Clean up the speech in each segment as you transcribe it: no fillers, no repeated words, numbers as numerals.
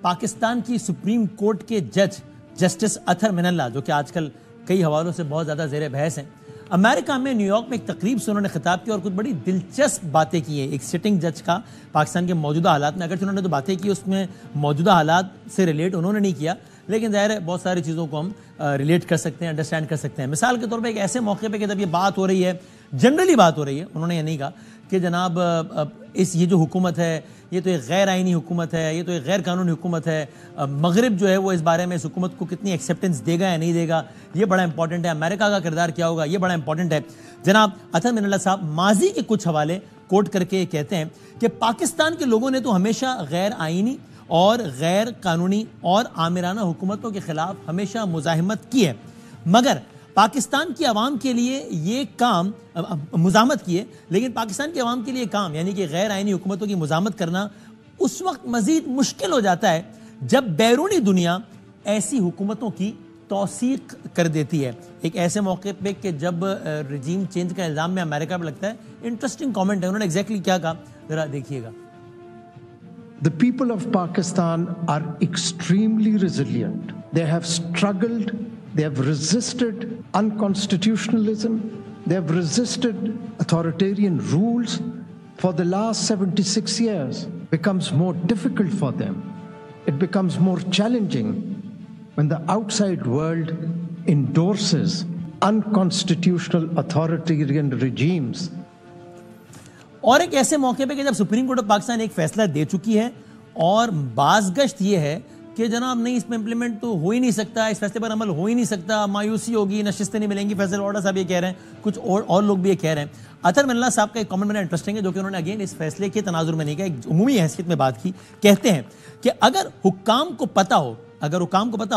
پاکستان کی supreme court کے جج جسٹس اطہر من اللہ، جو کہ آج کل کئی حوالوں سے بہت زیادہ زیر بحث ہیں، امریکہ میں نیو یارک میں ایک تقریب سے انہوں نے خطاب کیا اور کچھ بڑی دلچسپ باتیں کی ہیں ایک سٹنگ جج کا پاکستان کے موجودہ حالات میں۔ اگرچہ انہوں نے تو باتیں کی اس میں موجودہ حالات سے ریلیٹ انہوں نے نہیں کیا، لیکن ظاہر ہے بہت ساری چیزوں کو ہم ریلیٹ کر سکتے ہیں، انڈرسٹینڈ کر سکتے ہیں۔ مثال کے طور پہ ایک ایسے موقع پہ کہ جب یہ بات ہو رہی ہے، جنرلی بات ہو رہی ہے، انہوں نے یہ نہیں کہا کہ جناب یہ جو حکومت ہے یہ تو ایک غیر آئینی حکومت ہے، یہ تو ایک غیر قانونی حکومت ہے، مغرب جو ہے وہ اس بارے میں اس حکومت کو کتنی ایکسیپٹنس دے گا یا نہیں دے گا، یہ بڑا امپورٹنٹ ہے، امریکہ کا کردار کیا ہوگا، یہ بڑا امپورٹنٹ ہے۔ جناب اطہر من اللہ صاحب ماضی کے کچھ حوالے کوٹ کر کے کہتے ہیں کہ پاکستان کے لوگوں نے تو ہمیشہ غیر آئینی اور غیر قانونی اور آمرانہ حکومتوں کے خلاف ہمیشہ مزاحمت کی ہے، مگر پاکستان کی عوام کے لیے یہ کام مزاحمت کی ہے، لیکن پاکستان کی عوام کے لیے کام یعنی کہ غیر آئینی حکومتوں کی مزاحمت کرنا اس وقت مزید مشکل ہو جاتا ہے جب بیرونی دنیا ایسی حکومتوں کی توثیق کر دیتی ہے۔ ایک ایسے موقع پہ کہ جب رجیم چینج کا الزام میں امریکہ پہ لگتا ہے، انٹرسٹنگ کامنٹ ہے، انہوں نے ایگزیکٹلی کیا کہا ذرا دیکھیے گا۔ The people of Pakistan are extremely resilient. They have struggled, they have resisted unconstitutionalism, they have resisted authoritarian rules for the last 76 years. It becomes more difficult for them. It becomes more challenging when the outside world endorses unconstitutional authoritarian regimes. اور ایک ایسے موقع پہ کہ جب supreme court of Pakistan ایک فیصلہ دے چکی ہے اور بازگشت یہ ہے کہ جناب نہیں اس میں امپلیمنٹ تو ہو ہی نہیں سکتا، اس فیصلے پر عمل ہو ہی نہیں سکتا، مایوسی ہوگی، نشستیں نہیں ملیں گی، فیصل آرڈر صاحب یہ کہہ رہے ہیں، کچھ اور لوگ بھی یہ کہہ رہے ہیں۔ اطہر من اللہ صاحب کا ایک کامنٹ بڑا انٹرسٹنگ ہے جو کہ انہوں نے اگین اس فیصلے کے تناظر میں نہیں کہا، ایک عمومی حیثیت میں بات کی۔ کہتے ہیں کہ اگر حکام کو پتا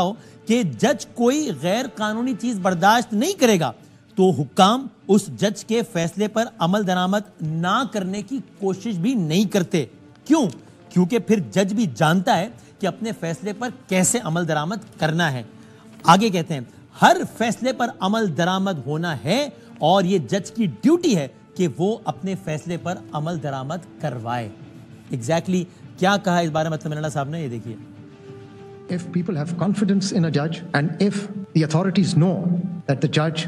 ہو کہ جج کوئی غیر قانونی چیز برداشت نہیں کرے گا تو حکام اس جج کے فیصلے پر عمل درآمد نہ کرنے کی کوشش بھی نہیں کرتے۔ کیوں؟ کیونکہ پھر جج بھی جانتا ہے کہ اپنے فیصلے پر کیسے عمل درآمد کرنا ہے۔ آگے کہتے ہیں ہر فیصلے پر عمل درآمد ہونا ہے اور یہ جج کی ڈیوٹی ہے کہ وہ اپنے فیصلے پر عمل درآمد کروائے۔ ایگزیکٹلی کیا کہا اس بارے میں اطہر من اللہ صاحب نے، یہ دیکھیے۔ If people have confidence in a judge and if the authorities know that the judge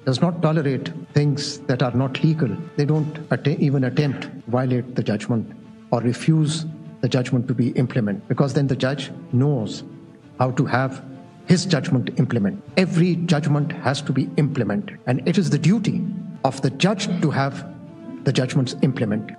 does not tolerate things that are not legal, they don't even attempt to violate the judgment or refuse the judgment to be implemented, because then the judge knows how to have his judgment implemented. Every judgment has to be implemented and it is the duty of the judge to have the judgments implemented.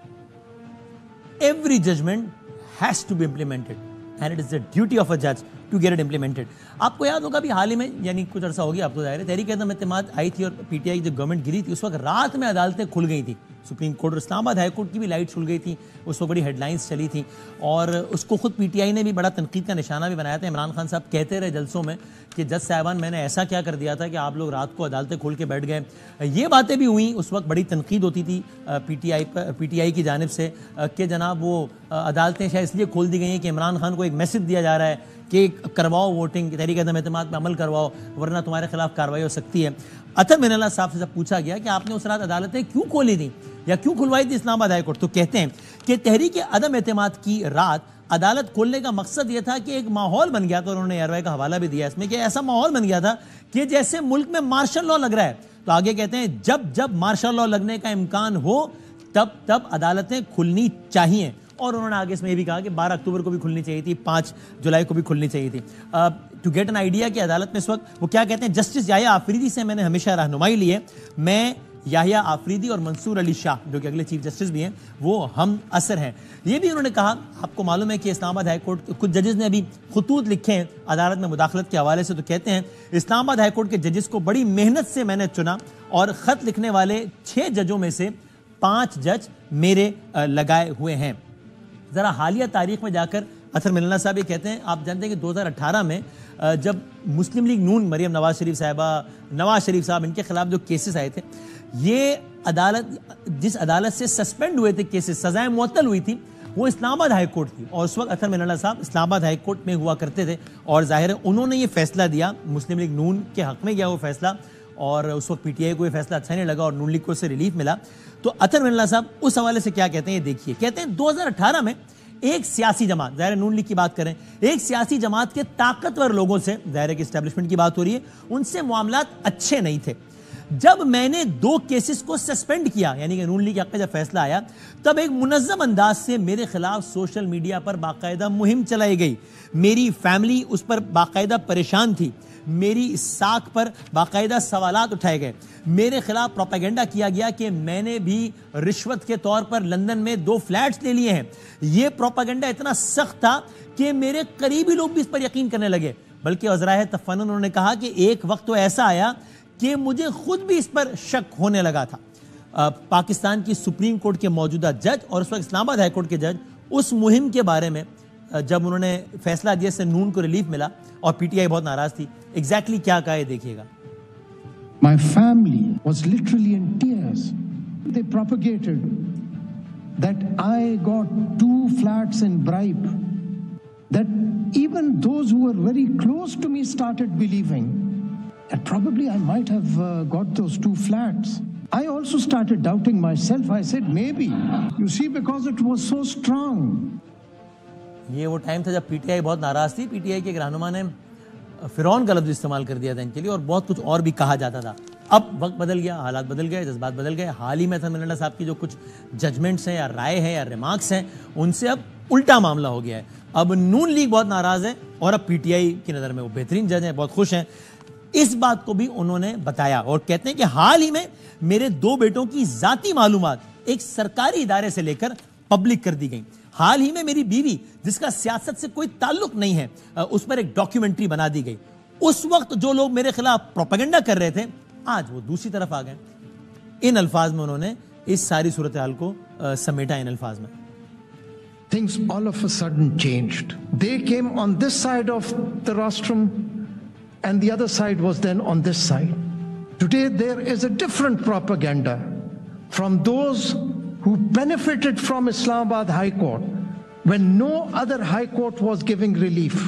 Every judgment has to be implemented and it is the duty of a judge to get it implemented. آپ کو یاد ہوگا بھی حال ہی میں یعنی کچھ عرصہ ہو گیا، آپ کو ظاہر ہے تحریک عدم اعتماد آئی تھی اور پی ٹی آئی جب گورنمنٹ گری تھی اس وقت رات میں عدالتیں کھل گئی تھیں، سپریم کورٹ اور اسلام آباد ہائی کورٹ کی بھی لائٹ کھل گئی تھی، اس وقت بڑی ہیڈ لائنز چلی تھیں اور اس کو خود پی ٹی آئی نے بھی بڑا تنقید کا نشانہ بھی بنایا تھا۔ عمران خان صاحب کہتے رہے جلسوں میں کہ جج صاحبان میں نے ایسا کیا کر دیا تھا کہ آپ لوگ رات کو عدالتیں کھول کے بیٹھ گئے۔ یہ باتیں بھی ہوئیں، اس وقت بڑی تنقید ہوتی تھی پی ٹی آئی کی جانب سے کہ جناب وہ عدالتیں شاید اس لیے کھول دی گئی ہیں کہ عمران خان کو ایک میسج دیا جا رہا ہے کہ کرواؤ ووٹنگ، تحریک عدم اعتماد پہ عمل کرواؤ ورنہ تمہارے خلاف کارروائی ہو سکتی ہے۔ اطہر من اللہ صاحب سے جب پوچھا گیا کہ آپ نے اس رات عدالتیں کیوں کھولی تھیں یا کیوں کھلوائی تھی اسلام آباد ہائی کورٹ، تو کہتے ہیں کہ تحریک عدم اعتماد کی رات عدالت کھولنے کا مقصد یہ تھا کہ ایک ماحول بن گیا تھا، انہوں نے ایئر کا حوالہ بھی دیا اس میں کہ ایسا ماحول بن گیا تھا کہ جیسے ملک میں مارشل لا لگ رہا ہے۔ تو آگے کہتے ہیں جب مارشل لا لگنے کا امکان ہو تب عدالتیں کھلنی چاہیے، اور انہوں نے آگے اس میں یہ بھی کہا کہ 12 اکتوبر کو بھی کھلنی چاہیے تھی، 5 جولائی کو بھی کھلنی چاہیے تھی۔ ٹو گیٹ این آئیڈیا کہ عدالت میں اس وقت وہ کیا کہتے ہیں، جسٹس یحییٰ آفریدی سے میں نے ہمیشہ رہنمائی لی ہے، میں یحییٰ آفریدی اور منصور علی شاہ جو کہ اگلے چیف جسٹس بھی ہیں وہ ہم اثر ہیں۔ یہ بھی انہوں نے کہا، آپ کو معلوم ہے کہ اسلام آباد ہائی کورٹ کچھ ججز نے ابھی خطوط لکھے ہیں عدالت میں مداخلت کے حوالے سے، تو کہتے ہیں اسلام آباد ہائی کورٹ کے ججز کو بڑی محنت سے میں نے چنا اور خط لکھنے والے 6 ججوں میں سے 5 جج میرے لگائے ہوئے ہیں۔ ذرا حالیہ تاریخ میں جا کر اطہر من اللہ صاحب یہ کہتے ہیں، آپ جانتے ہیں کہ 2018 میں جب مسلم لیگ نون مریم نواز شریف صاحبہ، نواز شریف صاحب، ان کے خلاف جو کیسز آئے تھے، یہ عدالت جس عدالت سے سسپینڈ ہوئے تھے کیسز، سزائیں معطل ہوئی تھی، وہ اسلام آباد ہائی کورٹ تھی، اور اس وقت اطہر من اللہ صاحب اسلام آباد ہائی کورٹ میں ہوا کرتے تھے، اور ظاہر ہے انہوں نے یہ فیصلہ دیا، مسلم لیگ نون کے حق میں گیا وہ فیصلہ، اور اس وقت پی ٹی آئی کو یہ فیصلہ اچھا نہیں لگا اور نون لیگ کو اس سے ریلیف ملا۔ تو اطہر من اللہ صاحب اس حوالے سے کیا کہتے ہیں یہ دیکھیے، کہتے ہیں 2018 میں ایک سیاسی جماعت, ظاہر نون لیگ کی بات کریں, ایک سیاسی جماعت کے طاقتور لوگوں سے, ظاہر کی اسٹیبلشمنٹ کی بات ہو رہی ہے, ان سے معاملات اچھے نہیں تھے. جب میں نے 2 کیسز کو سسپینڈ کیا, یعنی کہ نون لیگ کے حق میں جب فیصلہ آیا, تب ایک منظم انداز سے میرے خلاف سوشل میڈیا پر باقاعدہ مہم چلائی گئی. میری فیملی اس پر باقاعدہ پریشان تھی, میری ساکھ پر باقاعدہ سوالات اٹھائے گئے, میرے خلاف پروپیگنڈا کیا گیا کہ میں نے بھی رشوت کے طور پر لندن میں 2 فلیٹس لے لیے ہیں. یہ پروپیگنڈا اتنا سخت تھا کہ میرے قریبی لوگ بھی اس پر یقین کرنے لگے, بلکہ وزرائے تفنن انہوں نے کہا کہ ایک وقت تو ایسا آیا کہ مجھے خود بھی اس پر شک ہونے لگا تھا. پاکستان کی سپریم کورٹ کے موجودہ جج اور اس وقت اسلام آباد ہائی کورٹ کے جج اس مہم کے بارے میں جب انہوں نے فیصلہ دیا سے نون کو ریلیف ملا اور پی ٹی آئی بہت ناراض تھی, ایگزیکٹلی کیا کہا ہے دیکھیے گا. My family was literally in tears. They propagated that I got 2 flats in bribe. That even those who were very close to me started believing that probably I might have got those 2 flats. I also started doubting myself. I said maybe. You see, because it was so strong. یہ وہ time تھا جب P T I بہت ناراض تھی. P T I کے ایک رہنما نے فرعون کا لفظ استعمال کر دیا تھا ان کے لیے, اور بہت کچھ اور بھی کہا جاتا تھا. اب وقت بدل گیا, حالات بدل گئے, جذبات بدل گئے. حال ہی میں اطہر منی اللہ صاحب کی جو کچھ ججمنٹس ہیں یا رائے ہیں یا ریمارکس ہیں, ان سے اب الٹا معاملہ ہو گیا ہے. اب نون لیگ بہت ناراض ہے اور اب پی ٹی آئی کی نظر میں وہ بہترین جج ہیں, بہت خوش ہیں. اس بات کو بھی انہوں نے بتایا اور کہتے ہیں کہ حال ہی میں میرے 2 بیٹوں کی ذاتی معلومات ایک سرکاری ادارے سے لے کر پبلک کر دی گئیں. حال ہی میں میری بیوی, جس کا سیاست سے کوئی تعلق نہیں ہے, اس پر ایک ڈاکیومنٹری بنا دی گئی. اس وقت جو لوگ میرے خلاف پروپیگنڈا کر رہے تھے, آج وہ دوسری طرف آ گئے. ان الفاظ میں انہوں نے اس ساری صورتحال کو سمیٹا. ان الفاظ میں Things all of a sudden changed. They came on this side of the rostrum and the other side was then on this side. Today there is a different propaganda from those who benefited from Islamabad High Court when no other High Court was giving relief.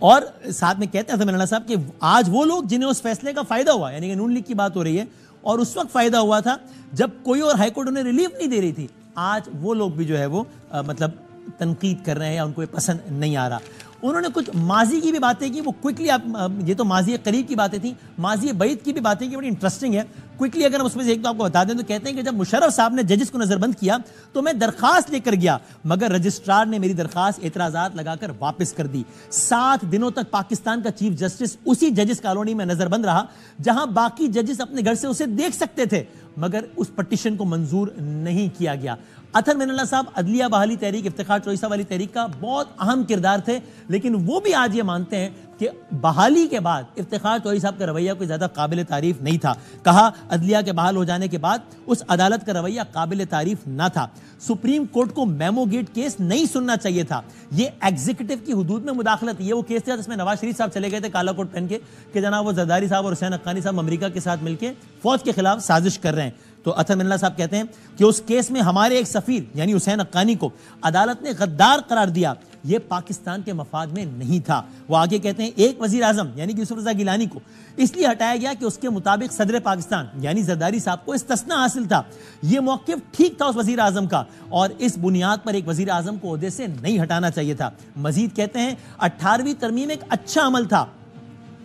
اور ساتھ میں کہتے ہیں اطہر منی اللہ صاحب کہ آج وہ لوگ جنہیں اس فیصلے کا فائدہ ہوا, یعنی کہ نون لیگ کی بات ہو رہی ہے, اور اس وقت فائدہ ہوا تھا جب کوئی اور ہائی کورٹ انہیں ریلیف نہیں دے رہی تھی, آج وہ لوگ بھی جو ہے وہ مطلب تنقید کر رہے ہیں یا ان کو یہ پسند نہیں آ رہا. انہوں نے کچھ ماضی کی بھی باتیں کی, وہ کوئکلی, آپ یہ تو ماضی قریب کی باتیں تھیں, ماضی بعید کی بھی باتیں کی, بڑی انٹرسٹنگ ہے. کوئکلی اگر ہم اس میں سے ایک تو آپ کو بتا دیں تو کہتے ہیں کہ جب مشرف صاحب نے ججز کو نظر بند کیا تو میں درخواست لے کر گیا, مگر رجسٹرار نے میری درخواست اعتراضات لگا کر واپس کر دی. 7 دنوں تک پاکستان کا چیف جسٹس اسی ججز کالونی میں نظر بند رہا جہاں باقی ججز اپنے گھر سے اسے دیکھ سکتے تھے, مگر اس پٹیشن کو منظور نہیں کیا گیا. اطہر منی اللہ صاحب عدلیہ بحالی تحریک, افتخار چوہدری والی تحریک کا بہت اہم کردار تھے, لیکن وہ بھی آج یہ مانتے ہیں کہ بحالی کے بعد افتخار چوہدری صاحب کا رویہ کوئی زیادہ قابل تعریف نہیں تھا. کہا عدلیہ کے بحال ہو جانے کے بعد اس عدالت کا رویہ قابل تعریف نہ تھا. سپریم کورٹ کو میمو گیٹ کیس نہیں سننا چاہیے تھا, یہ ایگزیکٹو کی حدود میں مداخلت. یہ وہ کیس تھا جس میں نواز شریف صاحب چلے گئے تھے کالا کوٹ پہن کے کہ جناب وہ زرداری صاحب اور حسین حقانی صاحب امریکہ کے ساتھ مل کے فوج کے خلاف سازش کر رہے ہیں. تو اطہر منی اللہ صاحب کہتے ہیں کہ اس کیس میں ہمارے ایک سفیر یعنی حسین حقانی کو عدالت نے غدار قرار دیا, یہ پاکستان کے مفاد میں نہیں تھا. وہ آگے کہتے ہیں ایک وزیر اعظم یعنی کہ یوسف رضا گیلانی کو اس لیے ہٹایا گیا کہ اس کے مطابق صدر پاکستان یعنی زرداری صاحب کو استثناء حاصل تھا. یہ موقف ٹھیک تھا اس وزیر اعظم کا, اور اس بنیاد پر ایک وزیر اعظم کو عہدے سے نہیں ہٹانا چاہیے تھا. مزید کہتے ہیں 18ویں ترمیم ایک اچھا عمل تھا,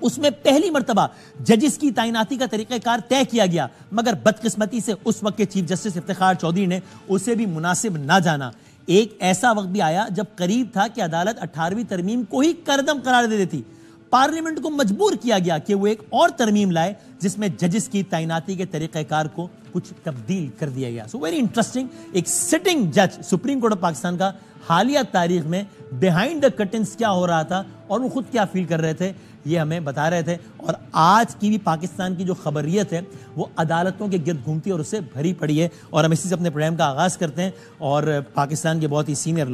اس میں پہلی مرتبہ ججز کی تعیناتی کا طریقہ کار طے کیا گیا, مگر بدقسمتی سے اس وقت کے چیف جسٹس افتخار چوہدری نے اسے بھی مناسب نہ جانا. ایک ایسا وقت بھی آیا جب قریب تھا کہ عدالت 18ویں ترمیم کو ہی کردم قرار دے دیتی. پارلیمنٹ کو مجبور کیا گیا کہ وہ ایک اور ترمیم لائے جس میں ججز کی تعیناتی کے طریقہ کار کو کچھ تبدیل کر دیا گیا. سو ویری انٹرسٹنگ, ایک سٹنگ جج سپریم کورٹ آف پاکستان کا حالیہ تاریخ میں بیہائنڈ دا کرٹنز کیا ہو رہا تھا اور وہ خود کیا فیل کر رہے تھے, یہ ہمیں بتا رہے تھے. اور آج کی بھی پاکستان کی جو خبریت ہے وہ عدالتوں کے گرد گھومتی ہے اور اس سے بھری پڑی ہے. اور ہم اسی سے اپنے پروگرام کا آغاز کرتے ہیں, اور پاکستان کے بہت ہی سینئر